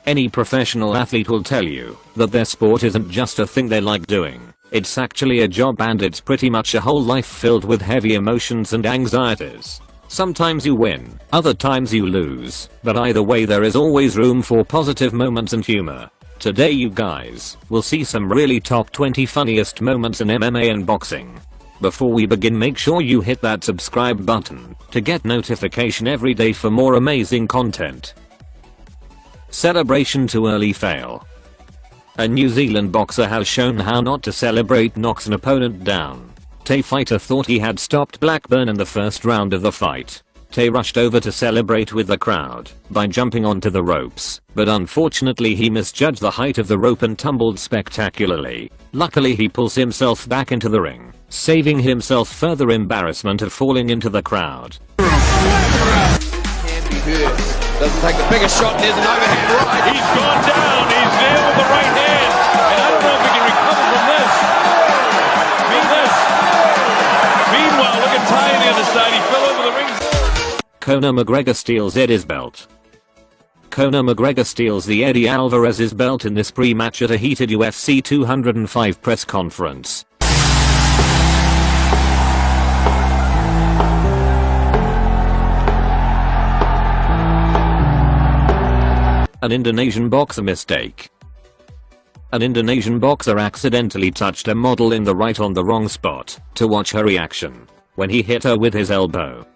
Any professional athlete will tell you that their sport isn't just a thing they like doing. It's actually a job, and it's pretty much a whole life filled with heavy emotions and anxieties. Sometimes you win, other times you lose, but either way there is always room for positive moments and humor. Today you guys will see some really top 20 funniest moments in MMA and boxing. Before we begin, make sure you hit that subscribe button to get notification every day for more amazing content. Celebration to early fail. A New Zealand boxer has shown how not to celebrate knocks an opponent down. Tay fighter thought he had stopped Blackburn in the first round of the fight. Tay rushed over to celebrate with the crowd by jumping onto the ropes, but unfortunately he misjudged the height of the rope and tumbled spectacularly. Luckily he pulls himself back into the ring, saving himself further embarrassment of falling into the crowd. Can be hurt. Doesn't take the biggest shot, and there's an overhand right. He's gone down, he's there with the right hand, and I don't know if he can recover from this. Meanwhile, look at Ty on the other side, he fell over the ring. Conor McGregor steals Eddie's belt. Conor McGregor steals the Eddie Alvarez's belt in this pre-match at a heated UFC 205 press conference. An Indonesian boxer mistake. An Indonesian boxer accidentally touched a model in the right on the wrong spot to watch her reaction when he hit her with his elbow.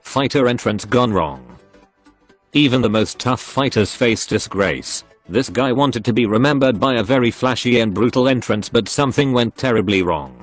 Fighter entrance gone wrong. Even the most tough fighters face disgrace. This guy wanted to be remembered by a very flashy and brutal entrance, but something went terribly wrong.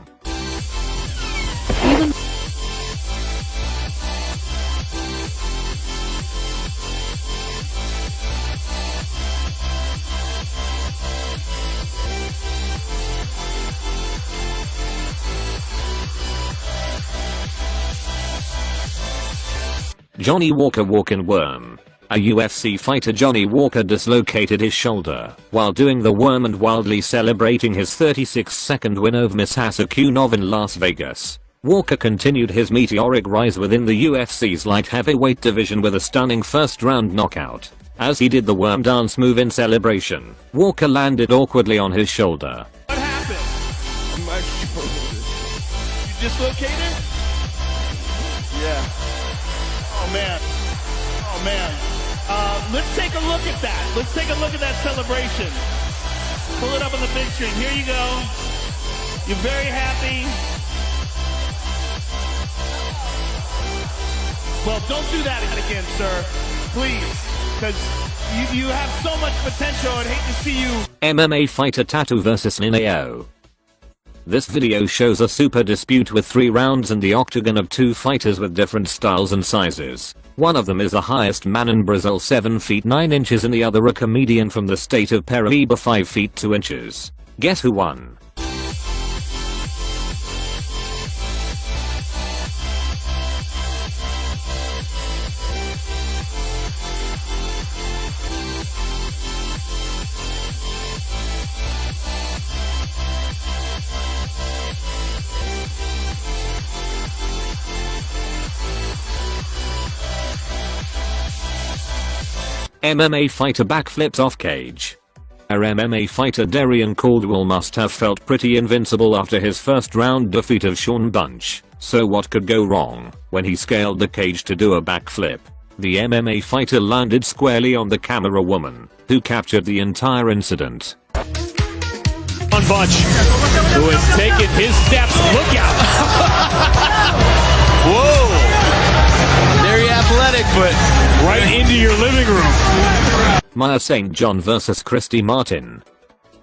Johnny Walker walk-in worm. A UFC fighter, Johnny Walker, dislocated his shoulder while doing the worm and wildly celebrating his 36-second win over Mishasakunov in Las Vegas. Walker continued his meteoric rise within the UFC's light heavyweight division with a stunning first-round knockout. As he did the worm dance move in celebration, Walker landed awkwardly on his shoulder. What happened? My shoulder. You dislocated? Yeah. Oh man. Oh man. Let's take a look at that. Let's take a look at that celebration. Pull it up on the big screen. Here you go. You're very happy. Well, don't do that again, sir. Please. Because you have so much potential. I'd hate to see you. MMA fighter Tattoo vs Nineo. This video shows a super dispute with 3 rounds in the octagon of 2 fighters with different styles and sizes. One of them is the highest man in Brazil, 7 feet 9 inches, and the other a comedian from the state of Paraíba, 5 feet 2 inches. Guess who won? MMA fighter backflips off cage. Our MMA fighter Darian Caldwell must have felt pretty invincible after his first round defeat of Sean Bunch. So what could go wrong when he scaled the cage to do a backflip? The MMA fighter landed squarely on the camera woman, who captured the entire incident. On Bunch, who has taken his steps. Look out! Whoa! Very athletic, but Right into your living room. Maya St. John vs Christy Martin.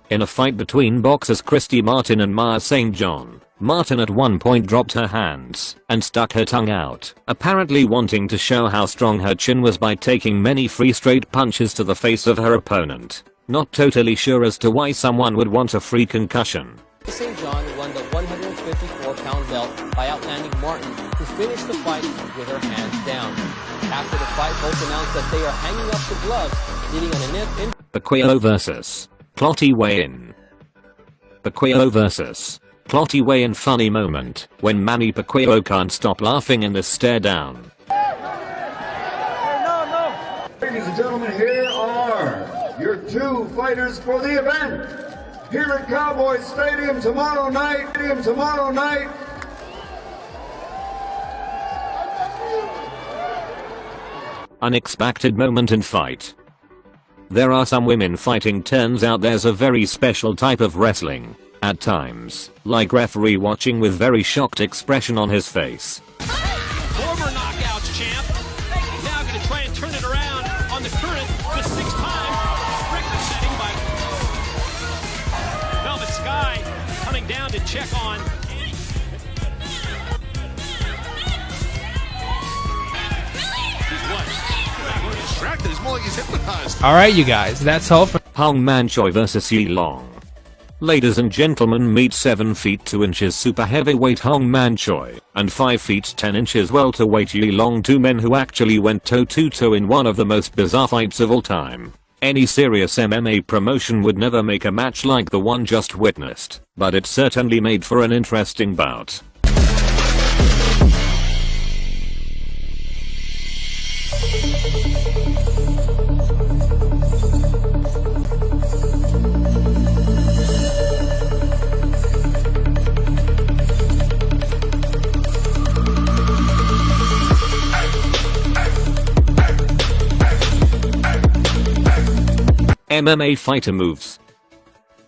In a fight between boxers Christy Martin and Maya St. John, Martin at one point dropped her hands and stuck her tongue out, apparently wanting to show how strong her chin was by taking many free straight punches to the face of her opponent. Not totally sure as to why someone would want a free concussion. St. John won the 154-pound belt by outlanding Martin, who finished the fight with her hands down. After the fight, both announced that they are hanging up the gloves, leading on an Pacquiao vs. Clottey weigh-in. Pacquiao vs. Clottey weigh-in. Funny moment when Manny Pacquiao can't stop laughing in the stare down. Ladies and gentlemen, here are your two fighters for the event. Here at Cowboy Stadium tomorrow night. Unexpected moment in fight. There are some women fighting. Turns out there's a very special type of wrestling. At times, like referee watching with very shocked expression on his face. Former knockouts champ, now going to try and turn it around on the current, the 6-time record setting by Velvet Sky, coming down to check on. He's what? Distracted. He's more like he's hypnotized. All right, you guys, that's all for Hong Man Choi vs. Yi Long. Ladies and gentlemen, meet 7 feet 2 inches super heavyweight Hong Man Choi and 5 feet 10 inches welterweight Yi Long, two men who actually went toe to toe in one of the most bizarre fights of all time. Any serious MMA promotion would never make a match like the one just witnessed, but it certainly made for an interesting bout. MMA fighter moves.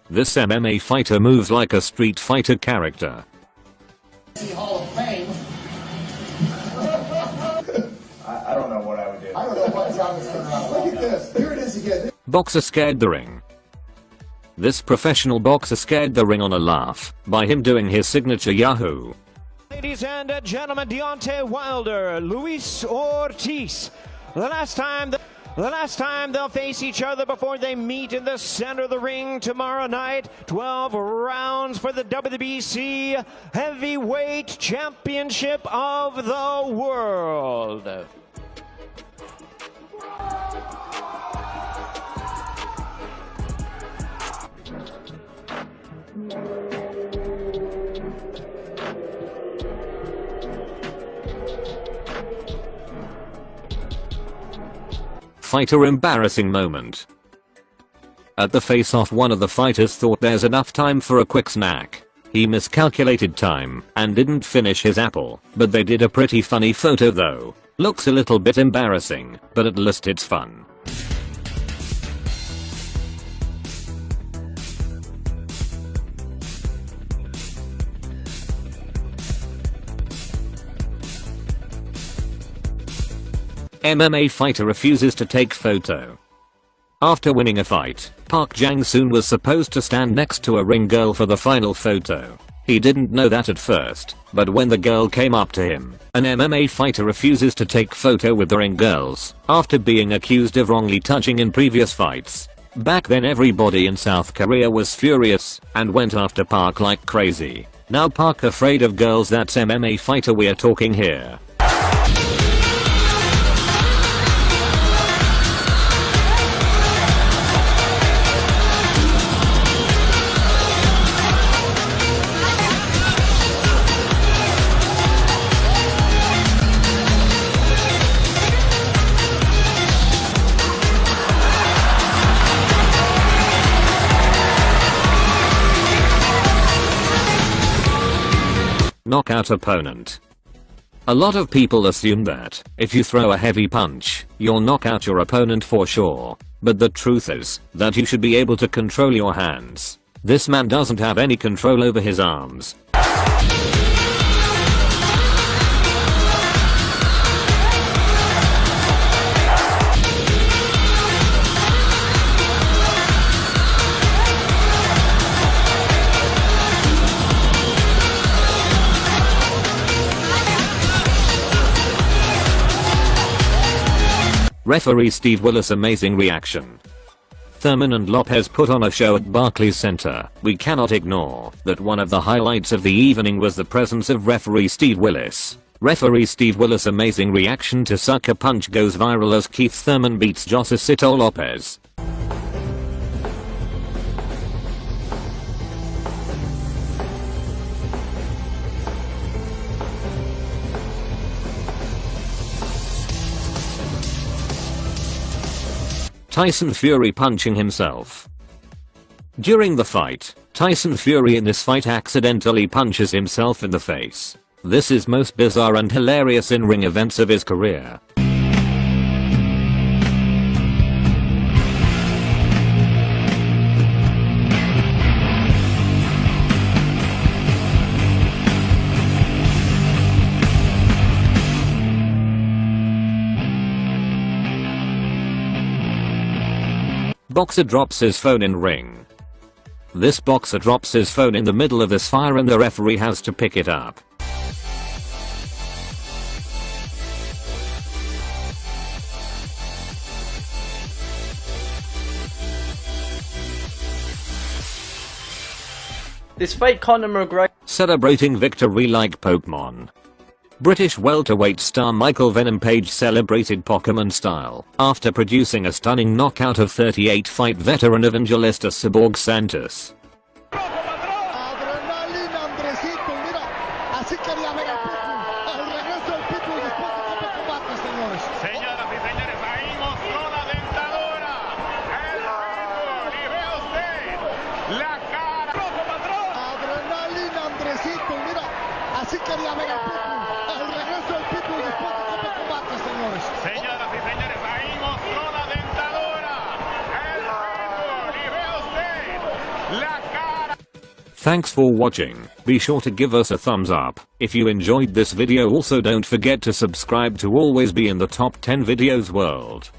This MMA fighter moves like a Street Fighter character. Hall of Fame. I don't know what I would do. I don't know what job is turning around. Look at this. Here it is again. Boxer scared the ring. This professional boxer scared the ring on a laugh by him doing his signature Yahoo. Ladies and gentlemen, Deontay Wilder, Luis Ortiz. The last time they'll face each other before they meet in the center of the ring tomorrow night. 12 rounds for the WBC Heavyweight Championship of the World. Fighter embarrassing moment. At the face-off, one of the fighters thought there's enough time for a quick snack. He miscalculated time and didn't finish his apple, but they did a pretty funny photo though. Looks a little bit embarrassing, but at least it's fun. MMA fighter refuses to take photo. After winning a fight, Park Jang-soon was supposed to stand next to a ring girl for the final photo. He didn't know that at first, but when the girl came up to him, an MMA fighter refuses to take photo with the ring girls after being accused of wrongly touching in previous fights. Back then everybody in South Korea was furious and went after Park like crazy. Now Park afraid of girls. That's MMA fighter we're talking here. Knockout opponent. A lot of people assume that if you throw a heavy punch, you'll knock out your opponent for sure. But the truth is that you should be able to control your hands. This man doesn't have any control over his arms. Referee Steve Willis amazing reaction. Thurman and Lopez put on a show at Barclays Center. We cannot ignore that one of the highlights of the evening was the presence of referee Steve Willis. Referee Steve Willis' amazing reaction to sucker punch goes viral as Keith Thurman beats Josecito Lopez. Tyson Fury punching himself. During the fight, Tyson Fury in this fight accidentally punches himself in the face. This is most bizarre and hilarious in-ring events of his career. Boxer drops his phone in ring. This boxer drops his phone in the middle of this fire and the referee has to pick it up. This fake Conor McGregor celebrating victory like Pokemon. British welterweight star Michael Venom Page celebrated Pokemon style after producing a stunning knockout of 38-fight veteran Evangelista Cyborg Santos. Thanks for watching. Be sure to give us a thumbs up if you enjoyed this video. Also don't forget to subscribe to always be in the top 10 videos world.